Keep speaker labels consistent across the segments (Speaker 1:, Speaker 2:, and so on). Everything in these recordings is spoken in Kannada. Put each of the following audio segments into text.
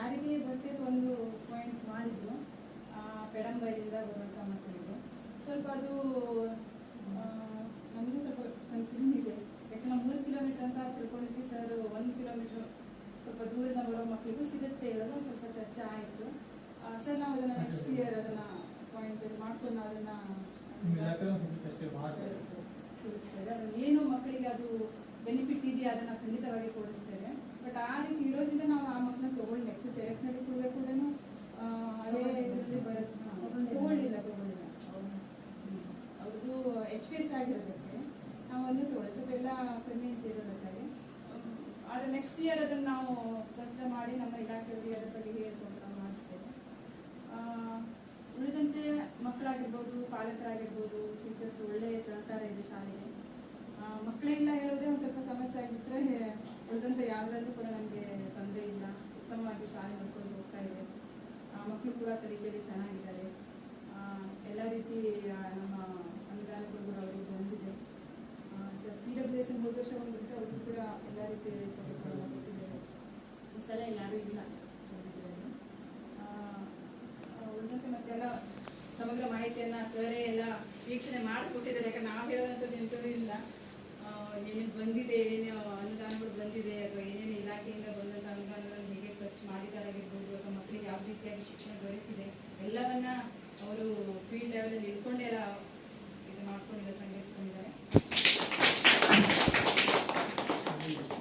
Speaker 1: ಯಾರಿಗೆ ಗೊತ್ತಿರೋ ಒಂದು ಪಾಯಿಂಟ್ ಮಾಡಿದ್ರು, ಪೆಡಂಬೈರಿಂದ ಬರುವಂಥ ಮಕ್ಕಳಿಗೆ ಸ್ವಲ್ಪ ಅದು ನಮಗೂ ಸ್ವಲ್ಪ ಕನ್ಫ್ಯೂಷನ್ ಇದೆ. ಯಾಕಂದ್ರೆ ನಾವು 3 ಕಿಲೋಮೀಟರ್ ಅಂತ ತಿಳ್ಕೊಂಡಿದ್ವಿ ಸರ್. 1 ಕಿಲೋಮೀಟರ್ ಸ್ವಲ್ಪ ದೂರದಿಂದ ಬರೋ ಮಕ್ಕಳಿಗೂ ಸಿಗುತ್ತೆ ಹೇಳೋದು ಒಂದು ಸ್ವಲ್ಪ ಚರ್ಚೆ ಆಯಿತು ಸರ್. ನಾವು ಅದನ್ನು ನೆಕ್ಸ್ಟ್ ಇಯರ್ ಅದನ್ನು ಪಾಯಿಂಟ್ ಮಾಡ್ಕೊಂಡು ಅದನ್ನು ತಿಳಿಸ್ತೇವೆ. ಅದನ್ನು ಏನು ಮಕ್ಕಳಿಗೆ ಅದು ಬೆನಿಫಿಟ್ ಇದೆಯಾ ಅದನ್ನು ಖಂಡಿತವಾಗಿ ತೋರಿಸ್ತೇವೆ. ಬಟ್ ಆ ರೀತಿ ಇಡೋದ್ರಿಂದ ನಾವು ಆ ಮಕ್ಕಳನ್ನ ತೊಗೊಂಡು ನೆಕ್ಸ್ಟ್ ತೆರೆಫ್ನಲ್ಲಿ ಕೂಡ ಅದೇ ಇದರಲ್ಲಿ ಬರುತ್ತೆ. ತೊಗೊಳ್ಳಿಲ್ಲ ಅವ್ರದ್ದು HPS ಆಗಿರೋದಕ್ಕೆ ನಾವು ಅಲ್ಲೂ ತೊಗೊಳ್ಳಿ ಸ್ವಲ್ಪ ಎಲ್ಲ ಕಮ್ಮಿ ಅಂತ ಇರೋದಕ್ಕಾಗಿ. ಆದರೆ ನೆಕ್ಸ್ಟ್ ಇಯರ್ ಅದನ್ನು ನಾವು ಕನ್ಸಿಡರ್ ಮಾಡಿ ನಮ್ಮ ಇಲಾಖೆಯವರಿಗೆ ಅದರ ಬಗ್ಗೆ ಹೇಳ್ಕೊಂಡು ನಾವು ಮಾಡಿಸ್ತೇವೆ. ಉಳಿದಂತೆ ಮಕ್ಕಳಾಗಿರ್ಬೋದು, ಪಾಲಕರಾಗಿರ್ಬೋದು, ಟೀಚರ್ಸ್ ಒಳ್ಳೆಯ ಸಹಕಾರ ಇದೆ ಶಾಲೆಗೆ. ಮಕ್ಕಳಿಲ್ಲ ಹೇಳೋದೇ ಒಂದು ಸ್ವಲ್ಪ ಸಮಸ್ಯೆ ಆಗಿಬಿಟ್ರೆ ಉಳಿದಂತೆ ಯಾವುದಾದ್ರೂ ಕೂಡ ನಮಗೆ ತೊಂದರೆ ಇಲ್ಲ. ಉತ್ತಮವಾಗಿ ಶಾಲೆ ನೋಡ್ಕೊಂಡು ಹೋಗ್ತಾ ಇದೆ. ಮಕ್ಕಳು ಕೂಡ ಕಲಿಕೆಯಲ್ಲಿ ಚೆನ್ನಾಗಿದ್ದಾರೆ. ಎಲ್ಲ ರೀತಿ ನಮ್ಮ ಅನುದಾನಗಳು ಕೂಡ ಅವರಿಗೆ ಬಂದಿದೆ. ಸರ್ CWS ಹೋದ ವರ್ಷ ಬಂದ್ಬಿಟ್ಟು ಅವ್ರಿಗೂ ಕೂಡ ಎಲ್ಲ ರೀತಿ ಸೌಲಭ್ಯಗಳನ್ನು ಕೊಟ್ಟಿದ್ದಾರೆ. ಈ ಸಲ ಯಾರೂ ಇಲ್ಲ ಬಂದಿದ್ದಾರೆ. ಉಳಿದಂತೆ ಮತ್ತೆಲ್ಲ ಸಮಗ್ರ ಮಾಹಿತಿಯನ್ನು ಸರೇ ಎಲ್ಲ ವೀಕ್ಷಣೆ ಮಾಡಿಕೊಟ್ಟಿದ್ದಾರೆ. ಯಾಕಂದ್ರೆ ನಾವು ಹೇಳೋದಂಥದ್ದು ಎಂಥದ್ದು ಇಲ್ಲ. ಏನೇನು ಬಂದಿದೆ, ಏನೇನು ಅನುದಾನಗಳು ಬಂದಿದೆ, ಅಥವಾ ಏನೇನು ಇಲಾಖೆಯಿಂದ ಬಂದಂಥ ಅನುದಾನಗಳನ್ನು ಹೇಗೆ ಖರ್ಚು ಮಾಡಿದಾರಾಗಿರ್ಬೋದು, ಅಥವಾ ಮಕ್ಕಳಿಗೆ ಯಾವ ರೀತಿಯಾಗಿ ಶಿಕ್ಷಣ ದೊರೆತಿದೆ ಎಲ್ಲವನ್ನ ಅವರು ಫೀಲ್ಡ್ ಲೆವೆಲಲ್ಲಿ ಇಟ್ಕೊಂಡೇ ಎಲ್ಲ ಇದು ಮಾಡ್ಕೊಂಡಿದ್ದಾರೆ, ಸಂಗ್ರಹಿಸ್ಕೊಂಡಿದ್ದಾರೆ.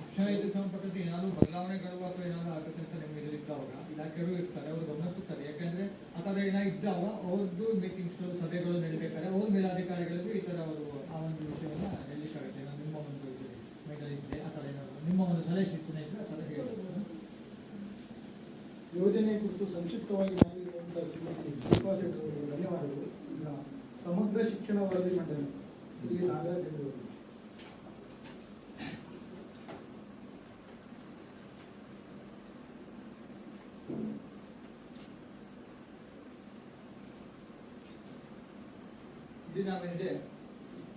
Speaker 2: ಶಿಕ್ಷಣ ಇದಕ್ಕೆ ಸಂಬಂಧಪಟ್ಟಂತೆ ಏನಾದರೂ ಬದಲಾವಣೆಗಳು ಅಥವಾ ಏನಾದರೂ ಆಗುತ್ತೆ ಅಂತ ನಿಮಗೆ ಇದ್ದಾವಾಗ ಇಲಾಖೆಯವರು ಇರ್ತಾರೆ, ಅವರು ಗಮನಿಸುತ್ತಾರೆ. ಯಾಕಂದ್ರೆ ಆ ಥರ ಏನಾದ್ರು ಇದ್ದಾವ ಅವ್ರದ್ದು ಮೀಟಿಂಗ್ಸ್ಗಳು, ಸಭೆಗಳು ನಡೀಬೇಕಾದ್ರೆ ಅವ್ರ ಮೇಲಾಧಿಕಾರಿಗಳಿಗೂ ಈ ಥರ ಅವರು ಆ ಒಂದು ವಿಷಯವನ್ನು ಹೇಳಲಿಕ್ಕಾಗುತ್ತೆ. ನಿಮ್ಮ ಒಂದು ಮೇಲಿದೆ ಆ ಥರ ಏನಾದರೂ ನಿಮ್ಮ ಒಂದು ಸಲಹೆ ಸೂಚನೆ ಇದ್ದರೆ ಆ ಥರ ಹೇಳೋದು.
Speaker 3: ಯೋಜನೆ ಕುರಿತು ಸಂಕ್ಷಿಪ್ತವಾಗಿ ಧನ್ಯವಾದಗಳು. ಈಗ ಸಮಗ್ರ ಶಿಕ್ಷಣ ವರದಿ ಮಂಡನೆ ಶ್ರೀ ನಾಗರಾಜ್ ಅವರು.
Speaker 2: ಇಲ್ಲಿ ನಾವೇನಿದೆ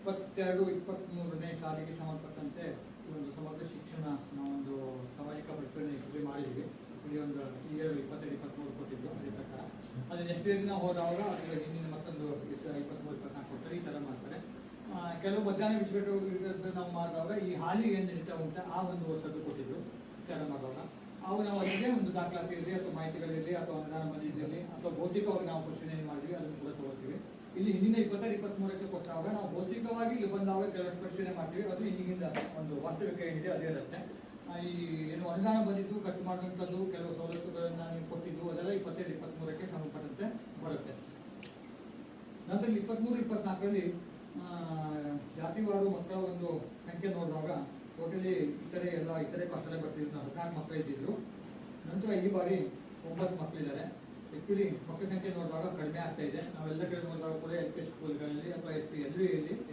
Speaker 2: 22-23ನೇ ಸಾಲಿಗೆ ಸಂಬಂಧಪಟ್ಟಂತೆ ಈ ಒಂದು ಸಮಗ್ರ ಶಿಕ್ಷಣ ನಾವೊಂದು ಸಾಮಾಜಿಕ ಪರಿಶೀಲನೆ ಮಾಡಿದ್ವಿ. ಇಲ್ಲಿ ಒಂದು ಇಯರ್ 22-23 ಕೊಟ್ಟಿದ್ದು ಅದೇ ಪ್ರಕಾರ. ಅದು ನೆಕ್ಸ್ಟ್ ಇಯರ್ ನಾವು ಹೋದಾಗ ಅದರ ಹಿಂದಿನ ಮತ್ತೊಂದು 23-24 ಕೊಡ್ತಾರೆ. ಈ ಥರ ಮಾಡ್ತಾರೆ. ಕೆಲವು ಮಧ್ಯಾಹ್ನ ವಿಶ್ವವಿದ್ಯಾಲಯ ನಾವು ಮಾಡಿದಾಗ ಈ ಹಾಲಿ ಏನು ನಡೀತಾ ಉಂಟು ಆ ಒಂದು ವರ್ಷದ್ದು ಕೊಟ್ಟಿದ್ದು ವಿಚಾರ ಮಾಡುವಾಗ ಅವು ನಾವು ಅದಕ್ಕೆ ಒಂದು ದಾಖಲಾತಿ ಇರಲಿ ಅಥವಾ ಮಾಹಿತಿಗಳಿರಲಿ ಅಥವಾ ಅನುದಾನ ಬಂದಿರಲಿ ಅಥವಾ ಭೌತಿಕವಾಗಿ ನಾವು ಪರಿಶೀಲನೆ ಮಾಡಿದ್ವಿ, ಅದನ್ನು ಕೂಡ ತಗೋತೀವಿ. ಇಲ್ಲಿ ಹಿಂದಿನ 22-23ಕ್ಕೆ ಕೊಟ್ಟಾಗ ನಾವು ಭೌತಿಕವಾಗಿ ಇಲ್ಲಿ ಬಂದಾಗ ಕೆಲವು ಪರಿಶೀಲನೆ ಮಾಡ್ತೀವಿ. ಅದು ಈಗಿಂದ ಒಂದು ವಾಸ್ತವಿಕ ಏನಿದೆ ಅದೇ ಇರುತ್ತೆ. ಈ ಏನು ಅನುದಾನ ಬಂದಿದ್ದು ಖರ್ಚು ಮಾಡುವಂಥದ್ದು ಕೆಲವು ಸವಲತ್ತುಗಳನ್ನು ನೀವು ಕೊಟ್ಟಿದ್ದು ಅದೆಲ್ಲ 22-23ಕ್ಕೆ ಸಂಬಂಧಪಟ್ಟಂತೆ ಬರುತ್ತೆ. ನಂತರ 23-24ರಲ್ಲಿ ಜಾತಿವಾರು ಮಕ್ಕಳ ಒಂದು ಸಂಖ್ಯೆ ನೋಡಿದಾಗ ಟೋಟಲಿ ಇತರೆ ಕ್ಲಾಸಲ್ಲೇ ಬರ್ತಿದ್ರು 14 ಮಕ್ಕಳು ಇದ್ದಿದ್ರು. ನಂತರ ಈ ಬಾರಿ 9 ಮಕ್ಕಳಿದ್ದಾರೆ. ಆ್ಯಕ್ಚುಲಿ ಮಕ್ಕಳ ಸಂಖ್ಯೆ ನೋಡಿದಾಗ ಕಡಿಮೆ ಆಗ್ತಾ ಇದೆ. ನಾವೆಲ್ಲ ಕಡೆ ನೋಡಿದಾಗ ಕೂಡ LP ಸ್ಕೂಲ್ಗಳಲ್ಲಿ ಅಥವಾ LV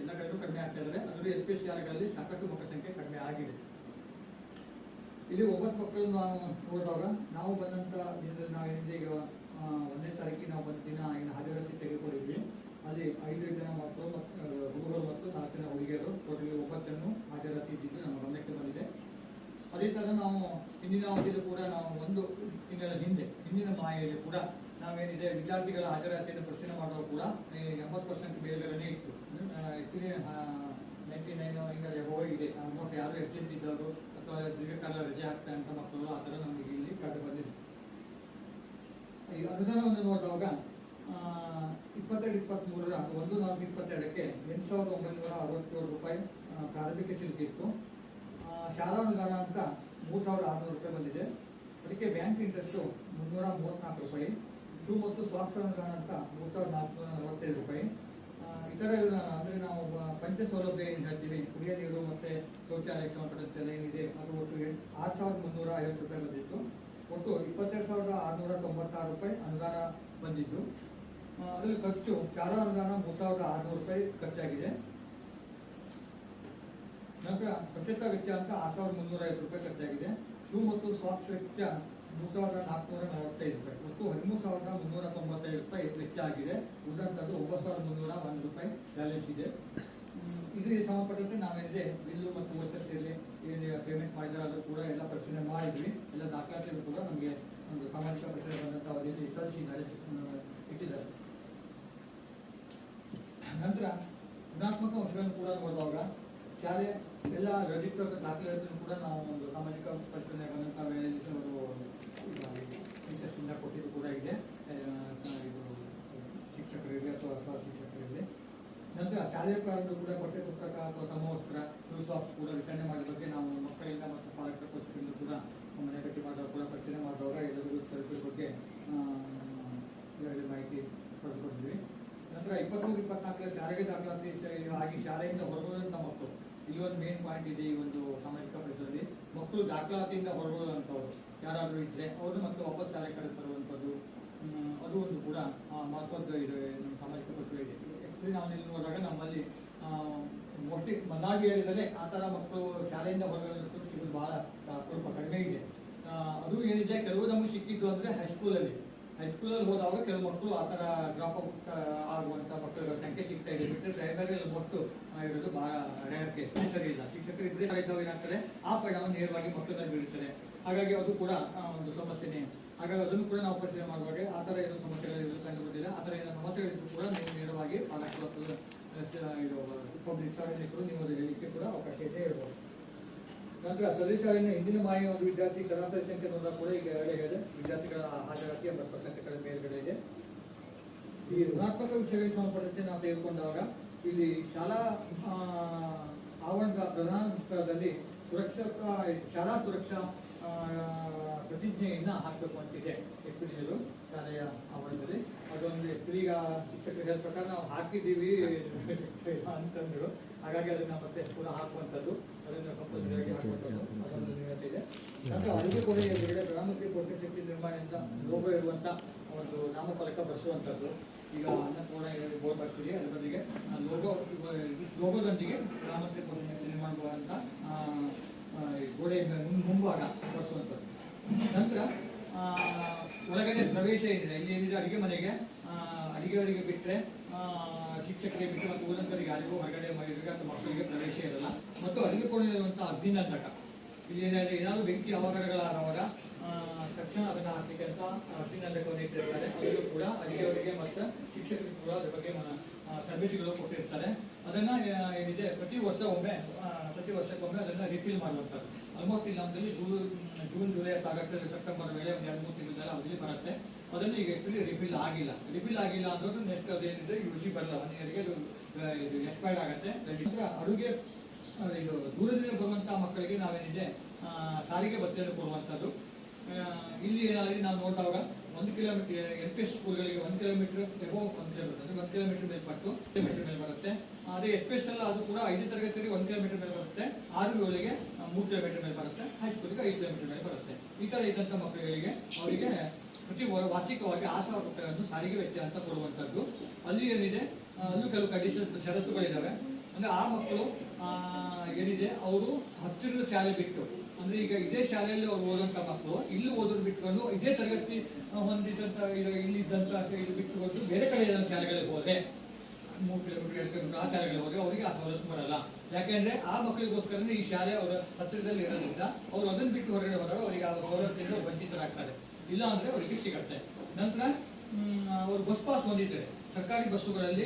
Speaker 2: ಎಲ್ಲ ಕಡೆಯೂ ಕಡಿಮೆ ಆಗ್ತಾ ಇದ್ದಾರೆ. ಅದರಲ್ಲಿ LP ಶಾಲೆಗಳಲ್ಲಿ ಸಾಕಷ್ಟು ಮಕ್ಕಳ ಸಂಖ್ಯೆ ಕಡಿಮೆ ಆಗಿದೆ. ಇಲ್ಲಿ 9 ಮಕ್ಕಳು ನಾವು ನೋಡಿದಾಗ ನಾವು ಬಂದಂಥ ನಾವೇನಿದೆ ಈಗ 1ನೇ ತಾರೀಕಿಗೆ ನಾವು ಬಂದ ದಿನ ಹಾಜರಾತಿ ತೆಗೆದುಕೊಂಡಿದ್ವಿ. ಅಲ್ಲಿ 5 ಜನ ಮಕ್ಕಳು ಹುಡುಗರು ಮತ್ತು 4 ಜನ ಹುಡುಗಿಯರು ಟೋಟಲಿ 9 ಹಾಜರಾತಿ ಇದ್ದಿದ್ದು ನಮ್ಮ ಗಮನಕ್ಕೆ ಬಂದಿದೆ. ಅದೇ ಥರ ನಾವು ಹಿಂದಿನ ಅವಧಿಯಲ್ಲೂ ಕೂಡ ನಾವು 1 ತಿಂಗಳ ಹಿಂದಿನ ಮಾಹಿತಿಯಲ್ಲಿ ಕೂಡ ನಾವೇನಿದೆ ವಿದ್ಯಾರ್ಥಿಗಳ ಹಾಜರಾತಿಯನ್ನು ಪರಿಶೀಲನೆ ಮಾಡುವಾಗ ಕೂಡ 80% ಮೇಲ್ಗಡೆ ಇತ್ತು. 99 ಹಿಂಗೆ ಹೋಗಿದೆ. ಮಕ್ಕಳು ಯಾರು ಹೆಚ್ಚಿದ್ದರು ಅಥವಾ ದೀರ್ಘಕಾಲ ರಜೆ ಆಗ್ತಾ ಅಂತ ಮಕ್ಕಳು ಆ ಥರ ನಮಗೆ ಇಲ್ಲಿ ಕಂಡು ಬಂದಿದೆ. ಈ ಅನುದಾನವನ್ನು ನೋಡಿದಾಗ 22-23ರ 1/4/22ಕ್ಕೆ 8,967 ರೂಪಾಯಿ ಪ್ರಾರಂಭಿಕ ಶುಲ್ಕ ಇತ್ತು. ಶಾಲಾ ಅನುದಾನ ಅಂತ 3,600 ರೂಪಾಯಿ ಬಂದಿದೆ. ಅದಕ್ಕೆ ಬ್ಯಾಂಕ್ ಇಂಟ್ರೆಸ್ಟು 334 ರೂಪಾಯಿ. ಶೂ ಮತ್ತು ಸಾಕ್ಸ್ ಅನುದಾನ ಅಂತ 3,445 ರೂಪಾಯಿ. ಇತರ ಅಂದರೆ ನಾವು ಪಂಚ ಸೌಲಭ್ಯ ಏನು ಹೇಳ್ತೀವಿ, ಕುಡಿಯ ನೀರು ಮತ್ತು ಶೌಚಾಲಯಕ್ಕೆ ಸಂಬಂಧಪಟ್ಟಂತೆಲ್ಲ ಏನಿದೆ ಅದು ಒಟ್ಟು 6,350 ರೂಪಾಯಿ ಬಂದಿತ್ತು. ಒಟ್ಟು 22,696 ರೂಪಾಯಿ ಅನುದಾನ ಬಂದಿದ್ದು. ಅದರಲ್ಲಿ ಖರ್ಚು ಶಾಲಾ ಅನುದಾನ 3,600 ರೂಪಾಯಿ ಖರ್ಚಾಗಿದೆ. ನಂತರ ಸ್ವಚ್ಛತಾ ವೆಚ್ಚ ಅಂತ 6,350 ರೂಪಾಯಿ ಖರ್ಚಾಗಿದೆ. ಶೂ ಮತ್ತು ಸಾಕ್ಸ್ ವೆಚ್ಚ 3,445 ರೂಪಾಯಿ. ಒಟ್ಟು 13,395 ರೂಪಾಯಿ ವೆಚ್ಚ ಆಗಿದೆ. ಉಳಿದಂಥದ್ದು 9,301 ರೂಪಾಯಿ ಬ್ಯಾಲೆನ್ಸ್ ಇದೆ. ಇದಕ್ಕೆ ಸಂಬಂಧಪಟ್ಟಂತೆ ನಾವೇನಿದೆ ಬಿಲ್ಲು ಮತ್ತು ವೋಚರ್ಸ್ ಇರಲಿ ಏನು ಪೇಮೆಂಟ್ ಮಾಡಿದ್ರೆ ಅದು ಕೂಡ ಎಲ್ಲ ಪರಿಶೀಲನೆ ಮಾಡಿದ್ವಿ. ಎಲ್ಲ ದಾಖಲಾತಿಗಳು ಕೂಡ ನಮಗೆ ಒಂದು ಸಾಮಾನ್ಯ ಇಲ್ಲಿ ಕಳಿಸಿ ಇಟ್ಟಿದ್ದಾರೆ. ನಂತರ ಋಣಾತ್ಮಕ ಅಂಶಗಳನ್ನು ಕೂಡ ನೋಡಿದಾಗ ಶಾಲೆ ಎಲ್ಲ ರಿಜಿಸ್ಟರ್ ದಾಖಲೆಗಳನ್ನು ಕೂಡ ನಾವು ಒಂದು ಸಾಮಾಜಿಕ ಪರಿಶೀಲನೆ ಗಮನಿತ ವೇಳೆಯಲ್ಲಿ ಇಂದ ಕೊಟ್ಟಿದ್ದು ಕೂಡ ಇದೆ, ಇದು ಶಿಕ್ಷಕರಿಗೆ ಅಥವಾ ಸಹ ಶಿಕ್ಷಕರಿಗೆ. ನಂತರ ಶಾಲೆಯ ಪ್ರಾರಂಭ ಕೂಡ ಪಠ್ಯ ಪುಸ್ತಕ ಅಥವಾ ಸಮವಸ್ತ್ರ ಶೂ ಸಾಕ್ಸ್ ಕೂಡ ವಿತರಣೆ ಮಾಡಿದ ಬಗ್ಗೆ ನಾವು ಮಕ್ಕಳಿಂದ ಮತ್ತು ಪಾಲಕರ ಪೋಷಕರಿಂದ ಕೂಡ ಮನೆ ಭೇಟಿ ಮಾಡಿದಾಗ ಕೂಡ ಪರಿಶೀಲನೆ ಮಾಡಿದವಾಗ ಎಲ್ಲರಿಗೂ ತಲುಪಿದ ಬಗ್ಗೆ ಮಾಹಿತಿ ಪಡೆದುಕೊಂಡಿದ್ವಿ. ನಂತರ 23-24 ಶಾಲೆಗೆ ದಾಖಲಾತಿ ಆಗಿ ಶಾಲೆಯಿಂದ ಹೊರಬರುವಂಥ ಮಕ್ಕಳು, ಇಲ್ಲಿ ಒಂದು ಮೇನ್ ಪಾಯಿಂಟ್ ಇದೆ ಈ ಒಂದು ಸಾಮಾಜಿಕ ಪರಿಸರದಲ್ಲಿ. ಮಕ್ಕಳು ದಾಖಲಾತಿಯಿಂದ ಹೊರಬರುವಂಥವ್ರು ಯಾರಾದರೂ ಇದ್ದರೆ ಅವರು ಮತ್ತೆ ವಾಪಸ್ ಶಾಲೆ ಕಡೆ ತರುವಂಥದ್ದು, ಅದು ಒಂದು ಕೂಡ ಮಹತ್ವದ ಇದೆ ನಮ್ಮ ಸಾಮಾಜಿಕ ಪರಿಸರ ಇದೆ. ಆ್ಯಕ್ಚುಲಿ ನಾವು ಇಲ್ಲಿ ನೋಡಿದಾಗ ನಮ್ಮಲ್ಲಿ ಮೋಸ್ಟ್ಲಿ ಮನ್ನಾಗಿ ಏರಿಯಾದಲ್ಲೇ ಆ ಥರ ಮಕ್ಕಳು ಶಾಲೆಯಿಂದ ಹೊರಬರೋದು ಸಿಗೋದು ಭಾಳ ಸ್ವಲ್ಪ ಕಡಿಮೆ ಇದೆ. ಅದು ಏನಿದೆ, ಕೆಲವು ನಮಗೆ ಸಿಕ್ಕಿದ್ದು ಅಂದರೆ ಹೈಸ್ಕೂಲಲ್ಲಿ ಹೋದಾಗ ಕೆಲವು ಮಕ್ಕಳು ಆ ಥರ ಡ್ರಾಪ್ ಔಟ್ ಆಗುವಂಥ ಮಕ್ಕಳ ಸಂಖ್ಯೆ ಸಿಗ್ತಾ ಇದೆ. ಬಿಟ್ಟರೆ ಪ್ರೈಮರಿಯಲ್ಲಿ ಒಟ್ಟು ಇರೋದು ಭಾಳ ರೇರ್ ಕೇಸ್. ಸರಿ ಇಲ್ಲ, ಶಿಕ್ಷಕರು ಇದ್ದರೆ ಏನಾಗ್ತದೆ ಆ ಪರಿಣಾಮ ನೇರವಾಗಿ ಮಕ್ಕಳನ್ನ ಬೀಳುತ್ತದೆ. ಹಾಗಾಗಿ ಅದು ಕೂಡ ಒಂದು ಸಮಸ್ಯೆನೇ. ಹಾಗಾಗಿ ಅದನ್ನು ಕೂಡ ನಾವು ಪರಿಶೀಲನೆ ಮಾಡುವಾಗ ಆ ಥರ ಏನೋ ಸಮಸ್ಯೆಗಳು ಕಂಡು ಬಂದಿಲ್ಲ. ಆ ಥರ ಏನೋ ಸಮಸ್ಯೆಗಳಿದ್ದು ಕೂಡ ನೀವು ನೇರವಾಗಿ ಪಾಲಕರು ಇದು ಪಬ್ಲಿಕ್ ಸಾರ್ವಜನಿಕರು ನೀವು ಅದು ಹೇಳಲಿಕ್ಕೆ ಕೂಡ ಅವಕಾಶ ಇದೆ ಇರ್ಬೋದು. ನಂತರ ಸದಸ್ಯರಿನ ಹಿಂದಿನ ಮಾಹಿತಿ ಒಂದು ವಿದ್ಯಾರ್ಥಿ ಸರಾಸರಿ ಸಂಖ್ಯೆ ನೋಡಿದಾಗ ಕೂಡ ಈಗ ಎರಡೇ ಹೇಳಿದೆ, ವಿದ್ಯಾರ್ಥಿಗಳ ಹಾಜರಾತಿ 80% ಕಡೆ ಮೇಲ್ಗಡೆ ಇದೆ. ಈ ಋಣಾತ್ಮಕ ವಿಷಯಗಳಿಗೆ ಸಂಬಂಧಪಟ್ಟಂತೆ ನಾವು ತೆಗೆದುಕೊಂಡಾಗ ಇಲ್ಲಿ ಶಾಲಾ ಆವರಣದ ಪ್ರಧಾನ ಸ್ಥಳದಲ್ಲಿ ಶಾಲಾ ಸುರಕ್ಷಾ ಪ್ರತಿಜ್ಞೆಯನ್ನ ಹಾಕಬೇಕು ಅಂತಿದೆ ಎಕ್ಸ್ಪೀರಿಯನ್ಸು ಶಾಲೆಯ ಆವರಣದಲ್ಲಿ. ಅದೊಂದು ಈಗ ಶಿಕ್ಷಕರು ಹೇಳಿದ ಪ್ರಕಾರ ನಾವು ಹಾಕಿದ್ದೀವಿ ಅಂತಂದ್ರು. ಹಾಗಾಗಿ ಅದನ್ನ ಮತ್ತೆ ಕೂಡ ಹಾಕುವಂಥದ್ದು, ಅದನ್ನು ಕಂಪಲ್ಸರಿಯಾಗಿ ಹಾಕುವಂಥದ್ದು ಅದೊಂದು ನ್ಯೂನತೆ ಇದೆ. ನಂತರ ಅಡುಗೆ ಕೋಣೆಯ ಎದುರುಗಡೆ ಪ್ರಧಾನಮಂತ್ರಿ ಪೋಷಕ ಶಕ್ತಿ ನಿರ್ಮಾಣದಿಂದ ಲೋಗೋ ಇರುವಂಥ ಒಂದು ನಾಮಫಲಕ ಬರೆಸುವಂಥದ್ದು. ಈಗ ಅನ್ನಪೂರ್ಣ ಬೋರ್ಡ್ ಬರ್ತೀವಿ, ಅದ್ರ ಬದಲಿಗೆ ಲೋಗೋದೊಂದಿಗೆ ಪ್ರಧಾನಮಂತ್ರಿ ಪೋಷಕ ಶಕ್ತಿ ನಿರ್ಮಾಣ ಅಂತ ಗೋಡೆ ಮುಂಭಾಗ ಬರೆಸುವಂಥದ್ದು. ನಂತರ ಒಳಗಡೆ ಪ್ರವೇಶ ಏನಿದೆ, ಇಲ್ಲಿ ಏನಿದೆ ಅಡುಗೆ ಮನೆಗೆ ಅಡುಗೆಯವರಿಗೆ ಬಿಟ್ಟರೆ ಶಿಕ್ಷಕರಿಗೆ ಬಿಟ್ಟು ಮತ್ತು ಊರಂತರಿಗೆ ಯಾರಿಗೂ ಹೊರಗಡೆ ಅಥವಾ ಮಕ್ಕಳಿಗೆ ಪ್ರವೇಶ ಇರಲ್ಲ. ಮತ್ತು ಅಡುಗೆ ಕೋಣೆಯಲ್ಲಿರುವಂಥ ಅಗ್ನಿನಂದಕ, ಇಲ್ಲಿ ಏನಾದರೂ ಬೆಂಕಿ ಅವಘಡಗಳಾದವಾಗ ತಕ್ಷಣ ಅದನ್ನು ಹಾಕಲಿಕ್ಕೆ ಅಂತ ಅಗ್ನಿನಂದಕವನ್ನು ಇಟ್ಟಿರ್ತಾರೆ. ಅದು ಕೂಡ ಅಡುಗೆಯವರಿಗೆ ಮತ್ತು ಶಿಕ್ಷಕರಿಗೆ ಕೂಡ ಅದ್ರ ಬಗ್ಗೆ ತರಬೇತಿಗಳು ಕೊಟ್ಟಿರ್ತಾರೆ. ಅದನ್ನು ಏನಿದೆ ಪ್ರತಿ ವರ್ಷಕ್ಕೊಮ್ಮೆ ಅದನ್ನು ರಿಫಿಲ್ ಮಾಡುವಂಥದ್ದು. ಆಲ್ಮೋಸ್ಟ್ ಇಲ್ಲಿ ನಮ್ಮಲ್ಲಿ ಜೂನ್ ಜುಲೈ ಆಗಸ್ಟ್ ಸೆಪ್ಟೆಂಬರ್ ವೇಳೆ ಒಂದು 2-3 ತಿಂಗಳ ಅವಧಿ ಬರುತ್ತೆ. ಅದನ್ನು ಈಗ ಆ್ಯಕ್ಚುಲಿ ರಿಫಿಲ್ ಆಗಿಲ್ಲ ಅನ್ನೋದು ನೆಕ್ಸ್ಟ್ ಅದೇನಿದೆ ಯೂಸಿ ಬರಲ್ಲ, 1 ಇಯರ್ಗೆ ಇದು ಎಕ್ಸ್ಪೈರ್ಡ್ ಆಗುತ್ತೆ. ನಂತರ ಅಡುಗೆ ಇದು ದೂರದಿಂದ ಬರುವಂಥ ಮಕ್ಕಳಿಗೆ ನಾವೇನಿದೆ ಸಾರಿಗೆ ಭತ್ಯೆಯನ್ನು ಕೊಡುವಂಥದ್ದು. ಇಲ್ಲಿ ಏನಾದರೂ ನಾವು ನೋಡಿದಾಗ 1 ಕಿಲೋಮೀಟರ್ LP ಸ್ಕೂಲ್ಗಳಿಗೆ 1 ಕಿಲೋಮೀಟರ್ ಎಬೋ 1 ಕಿಲೋಮೀಟರ್ 1 ಕಿಲೋಮೀಟರ್ ಮೇಲ್ಪಟ್ಟು ಕಿಲೋಮೀಟರ್ ಮೇಲೆ ಬರುತ್ತೆ. ಅದೇ LP ಎಲ್ಲ ಅದು ಕೂಡ 5ನೇ ತರಗತಿಗೆ 1 ಕಿಲೋಮೀಟರ್ ಮೇಲೆ ಬರುತ್ತೆ, 6-7ಗೆ 3 ಕಿಲೋಮೀಟರ್ ಮೇಲೆ ಬರುತ್ತೆ, ಹೈಸ್ಕೂಲಿಗೆ 5 ಕಿಲೋಮೀಟರ್ ಮೇಲೆ ಬರುತ್ತೆ. ಈ ಥರ ಇದ್ದಂಥ ಮಕ್ಕಳಿಗೆ ಅವರಿಗೆ ಪ್ರತಿ ವಾರ್ಷಿಕವಾಗಿ 6,000 ರೂಪಾಯಿಯನ್ನು ಸಾರಿಗೆ ವೆಚ್ಚ ಅಂತ ಕೊಡುವಂಥದ್ದು. ಅಲ್ಲಿ ಏನಿದೆ ಅಲ್ಲೂ ಕೆಲವು ಕಂಡೀಷನ್ಸ್ ಷರತ್ತುಗಳಿದ್ದಾವೆ. ಅಂದರೆ ಆ ಮಕ್ಕಳು ಏನಿದೆ ಅವರು ಹತ್ತಿರದ ಶಾಲೆ ಬಿಟ್ಟು, ಅಂದರೆ ಈಗ ಇದೇ ಶಾಲೆಯಲ್ಲಿ ಅವ್ರು ಓದುವಂಥ ಮಕ್ಕಳು ಇಲ್ಲಿ ಓದೋದು ಬಿಟ್ಕೊಂಡು ಇದೇ ತರಗತಿ ಹೊಂದಿದ್ದಂಥ ಇಲ್ಲಿದ್ದಂಥ ಇದು ಬಿಟ್ಟುಕೊಂಡು ಬೇರೆ ಕಡೆ ಇದ್ದಂಥ ಶಾಲೆಗಳಿಗೆ ಹೋದರೆ 3 ಕಿಲೋಮೀಟರ್ 2 ಕಿಲೋಮೀಟರ್ ಆ ಶಾಲೆಗಳಿಗೆ ಹೋದರೆ ಅವರಿಗೆ ಆ ಸವಲತ್ತು ಬರಲ್ಲ. ಯಾಕೆಂದರೆ ಆ ಮಕ್ಕಳಿಗೋಸ್ಕರನೇ ಈ ಶಾಲೆ ಅವರ ಹತ್ತಿರದಲ್ಲಿ ಇರೋದ್ರಿಂದ ಅವರು ಅದನ್ನು ಬಿಟ್ಟು ಹೊರಗಡೆ ಹೋದಾಗ ಅವರಿಗೆ ಆ ಸವಲತ್ತಿಂದ ವಂಚಿತರಾಗ್ತಾರೆ, ಇಲ್ಲ ಅಂದರೆ ಅವರಿಗೆ ಸಿಗತ್ತೆ. ನಂತರ ಅವರು ಬಸ್ ಪಾಸ್ ಹೊಂದಿದ್ದಾರೆ, ಸರ್ಕಾರಿ ಬಸ್ಸುಗಳಲ್ಲಿ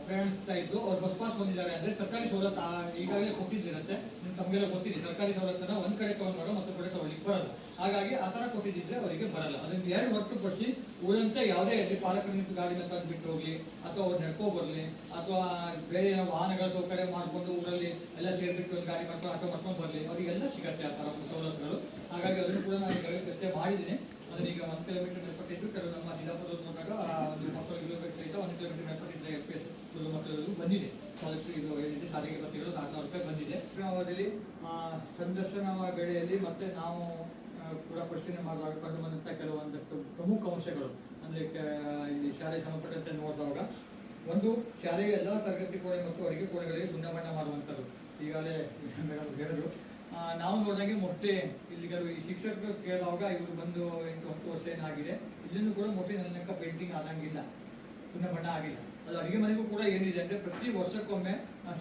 Speaker 2: ಪ್ರಯಾಣಿಸ್ತಾ ಇದ್ದು ಅವ್ರು ಬಸ್ ಪಾಸ್ ಹೊಂದಿದ್ದಾರೆ ಅಂದರೆ ಸರ್ಕಾರಿ ಸವಲತ್ತು ಈಗಾಗಲೇ ಕೊಟ್ಟಿದ್ದಿರುತ್ತೆ. ತಮಗೆಲ್ಲ ಗೊತ್ತಿದೆ, ಸರ್ಕಾರಿ ಸವಲತ್ತನ್ನು ಒಂದು ಕಡೆ ತಗೊಂಡು ಮತ್ತೊಂದು ಕಡೆ ತಗೊಳ್ಳಿಕ್ಕೆ ಬರಲ್ಲ. ಹಾಗಾಗಿ ಆ ಥರ ಕೊಟ್ಟಿದ್ದಿದ್ರೆ ಅವರಿಗೆ ಬರಲ್ಲ. ಅದನ್ನು 2 ಹೊರತುಪಡಿಸಿ ಉಳಿದಂತೆ ಯಾವುದೇ ಇರಲಿ, ಪಾಲಕರು ನಿಂತು ಗಾಡಿನ ತಂದು ಬಿಟ್ಟು ಹೋಗಲಿ ಅಥವಾ ಅವ್ರು ನಡ್ಕೊ ಬರಲಿ ಅಥವಾ ಬೇರೆ ವಾಹನಗಳ ಸೌಕರ್ಯ ಮಾಡಿಕೊಂಡು ಊರಲ್ಲಿ ಎಲ್ಲ ಸೇರಿಬಿಟ್ಟು ಒಂದು ಗಾಡಿ ಮಾಡ್ಕೊಂಡು ಅಥವಾ ಮಾಡ್ಕೊಂಡು ಬರಲಿ, ಅವರಿಗೆಲ್ಲ ಸಿಗತ್ತೆ ಆ ಥರ ಸವಲತ್ತುಗಳು. ಹಾಗಾಗಿ ಅದನ್ನು ಕೂಡ ನಾನು ಚರ್ಚೆ ಮಾಡಿದ್ದೀನಿ. ಅದನ್ನ ಈಗ 1 ಕಿಲೋಮೀಟರ್ ಮೇಲ್ಪಟ್ಟಿದ್ದು ಕೆಲವು ನಮ್ಮ ಸಿದ್ದಾಪುರದ ನೋಡಿದಾಗ ಒಂದು ಮಕ್ಕಳು ಸಹಿತ 1 ಕಿಲೋಮೀಟರ್ ಮೇಲ್ಪಟ್ಟಿದ್ದ LPS ಮಕ್ಕಳು ಬಂದಿದೆ. ಸಾಕಷ್ಟು ಇದು ಏನಿದೆ ಸಾರಿಗೆ ಭತ್ಯೆಗಳು 4,000 ರೂಪಾಯಿ ಬಂದಿದೆ. ಅವಧಿಯಲ್ಲಿ ಸಂದರ್ಶನ ವೇಳೆಯಲ್ಲಿ ಮತ್ತೆ ನಾವು ಕೂಡ ಪರಿಶೀಲನೆ ಮಾಡುವಾಗ ಕಂಡು ಬಂದಂಥ ಕೆಲವೊಂದಷ್ಟು ಪ್ರಮುಖ ಅಂಶಗಳು ಅಂದರೆ ಇಲ್ಲಿ ಶಾಲೆಗೆ ಸಂಬಂಧಪಟ್ಟಂತೆ ನೋಡಿದಾಗ, ಒಂದು ಶಾಲೆಯ ಎಲ್ಲ ತರಗತಿ ಕೋಣೆ ಮತ್ತು ಅಡುಗೆ ಕೋಣೆಗಳಿಗೆ ಸುಣ್ಣ ಬಣ್ಣ ಮಾಡುವಂಥದ್ದು. ಈಗಾಗಲೇ ಹೇಳಿದ್ರು. ನಾವು ನೋಡಿದಾಗೆ ಮೊಟ್ಟೆ ಇಲ್ಲಿ ಈ ಶಿಕ್ಷಕರು ಕೇಳುವಾಗ ಇವರು ಬಂದು 8-10 ವರ್ಷ ಏನಾಗಿದೆ, ಇಲ್ಲಿಂದ ಕೂಡ ಮೊಟ್ಟೆ ನನ್ನ ಪೇಂಟಿಂಗ್ ಆದಂಗಿಲ್ಲ, ಸುಣ್ಣ ಬಣ್ಣ ಆಗಿಲ್ಲ. ಅದು ಅಡುಗೆ ಮನೆಗೂ ಕೂಡ ಏನಿದೆ ಅಂದ್ರೆ ಪ್ರತಿ ವರ್ಷಕ್ಕೊಮ್ಮೆ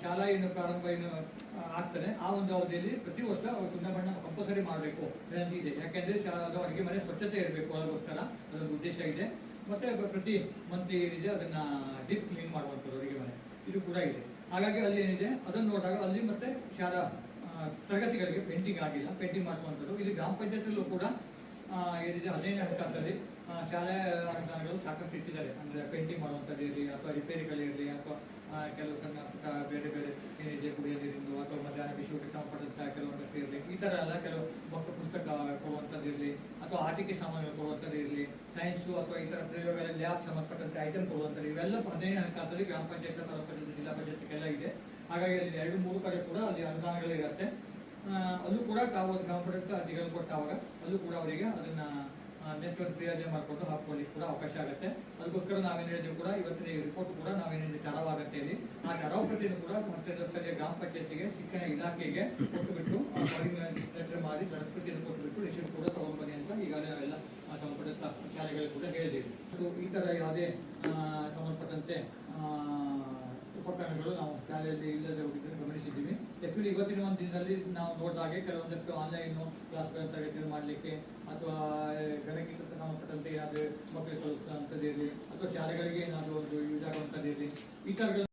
Speaker 2: ಶಾಲಾ ಏನು ಪ್ರಾರಂಭ ಏನು ಆಗ್ತದೆ ಆ ಒಂದು ಅವಧಿಯಲ್ಲಿ ಪ್ರತಿ ವರ್ಷ ಸುಣ್ಣ ಬಣ್ಣ ಕಂಪಲ್ಸರಿ ಮಾಡಬೇಕು ಇದೆ. ಯಾಕೆಂದ್ರೆ ಅದು ಅಡುಗೆ ಮನೆ ಸ್ವಚ್ಛತೆ ಇರಬೇಕು, ಅದಕ್ಕೋಸ್ಕರ ಅದೊಂದು ಉದ್ದೇಶ ಇದೆ. ಮತ್ತೆ ಪ್ರತಿ ಮಂತ್ ಏನಿದೆ ಅದನ್ನ ಡೀಪ್ ಕ್ಲೀನ್ ಮಾಡುವಂಥದ್ದು ಅಡುಗೆ ಮನೆ ಇದು ಕೂಡ ಇದೆ. ಹಾಗಾಗಿ ಅಲ್ಲಿ ಏನಿದೆ ಅದನ್ನು ನೋಡಿದಾಗ ಅಲ್ಲಿ ಮತ್ತೆ ಶಾಲಾ ತರಗತಿಗಳಿಗೆ ಪೇಂಟಿಂಗ್ ಆಗಿಲ್ಲ, ಪೇಂಟಿಂಗ್ ಮಾಡಿಸುವಂಥದ್ದು. ಇಲ್ಲಿ ಗ್ರಾಮ ಪಂಚಾಯತಿಯಲ್ಲೂ ಕೂಡ ಏನಿದೆ 15ನೇ ಹಂತದಲ್ಲಿ ಶಾಲೆ ಅನುದಾನಗಳು ಸಾಕಷ್ಟು ಇಟ್ಟಿದ್ದಾರೆ. ಅಂದ್ರೆ ಪೇಂಟಿಂಗ್ ಮಾಡುವಂಥದ್ದು ಇರಲಿ ಅಥವಾ ರಿಪೇರಿಗಳಿರಲಿ ಅಥವಾ ಕೆಲವು ಸಣ್ಣ ಪುಟ್ಟ ಬೇರೆ ಬೇರೆ ಏನಿದೆ ಕುಡಿಯೋ ನೀರಿಂದು ಅಥವಾ ಮಧ್ಯಾಹ್ನ ವಿಷಯಕ್ಕೆ ಸಂಬಂಧಪಟ್ಟಂತಹ ಕೆಲವೊಂದಷ್ಟು ಇರಲಿ, ಈ ಥರ ಎಲ್ಲ ಕೆಲವು ಮಕ್ಕಳು ಪುಸ್ತಕ ಕೊಡುವಂಥದ್ದು ಇರಲಿ ಅಥವಾ ಆಟಿಕೆ ಸಾಮಾನುಗಳು ಕೊಡುವಂಥದ್ದು ಇರಲಿ, ಸೈನ್ಸು ಅಥವಾ ಈ ಥರ ಪ್ರಯೋಗಗಳಲ್ಲಿ ಲ್ಯಾಬ್ ಸಂಬಂಧಪಟ್ಟಂತೆ ಐಟಮ್ ಕೊಡುವಂಥದ್ದು ಇವೆಲ್ಲ 15ನೇ ಹಂತದಲ್ಲಿ ಗ್ರಾಮ ಪಂಚಾಯತ್, ತಾಲೂಕು ಪಂಚಾಯತ್, ಜಿಲ್ಲಾ ಪಂಚಾಯತ್ಗೆಲ್ಲ ಇದೆ. ಹಾಗಾಗಿ ಅಲ್ಲಿ 2-3 ಕಡೆ ಕೂಡ ಅಲ್ಲಿ ಅನುದಾನಗಳು ಇರುತ್ತೆ. ಅಲ್ಲೂ ಕೂಡ ತಾವು ಗ್ರಾಮ ಪಂಚಾಯತ್ ಅಧಿಕಾರಿಗಳು ಕೊಟ್ಟಾಗ ಅಲ್ಲೂ ಕೂಡ ಅವರಿಗೆ ಅದನ್ನ ನೆಕ್ಸ್ಟ್ ಒಂದು ಕ್ರಿಯಾಜೆ ಮಾಡಿಕೊಂಡು ಹಾಕೊಳ್ಳಿಕ್ಕೆ ಕೂಡ ಅವಕಾಶ ಆಗುತ್ತೆ. ಅದಕ್ಕೋಸ್ಕರ ನಾವೇನು ಹೇಳಿದ್ರು ಕೂಡ ಇವತ್ತಿನ ಈ ರಿಪೋರ್ಟ್ ಕೂಡ ನಾವೇನಿದೆ ಟರಾವಾಗುತ್ತೆ ಇಲ್ಲಿ ಆ ಟರಾವ್ ಪ್ರತಿಯನ್ನು ಕೂಡ ಮತ್ತೆ ಗ್ರಾಮ ಪಂಚಾಯತಿಗೆ ಶಿಕ್ಷಣ ಇಲಾಖೆಗೆ ಕೊಟ್ಟುಬಿಟ್ಟು ಲೆಟರ್ ಮಾಡಿ ಪ್ರತಿಯನ್ನು ಕೊಟ್ಟುಬಿಟ್ಟು ರಿಸಿಪ್ಟ್ ಕೂಡ ತಗೊಂಡು ಬನ್ನಿ ಅಂತ ಈಗಾಗಲೇ ನಾವೆಲ್ಲ ಸಂಬಂಧಪಟ್ಟ ಶಾಲೆಗಳಿಗೆ ಕೂಡ ಹೇಳಿದ್ದೀವಿ. ಈ ತರ ಯಾವುದೇ ಸಂಬಂಧಪಟ್ಟಂತೆ ಉಪಕರಣಗಳು ನಾವು ಶಾಲೆಯಲ್ಲಿ ಇಲ್ಲದೆ ಹೋಗಿದ್ದನ್ನು ಗಮನಿಸಿದ್ದೀವಿ. ಆಕ್ಚುಲಿ ಇವತ್ತಿನ ಒಂದು ದಿನದಲ್ಲಿ ನಾವು ನೋಡಿದಾಗೆ ಕೆಲವೊಂದಷ್ಟು ಆನ್ಲೈನ್ ಕ್ಲಾಸ್ಗಳ ತರಗತಿಗಳು ಮಾಡಲಿಕ್ಕೆ ಅಥವಾ ಗಣಕಕ್ಕೆ ಸಂಬಂಧಪಟ್ಟಂತೆ ಏನಾದರೂ ಮಕ್ಕಳು ಕಲಿಸುವಂಥದ್ದು ಇರಲಿ ಅಥವಾ ಶಾಲೆಗಳಿಗೆ ಏನಾದರೂ ಒಂದು ಯೂಸ್ ಆಗುವಂಥದ್ದು ಇರಲಿ, ಈ ಥರಗಳು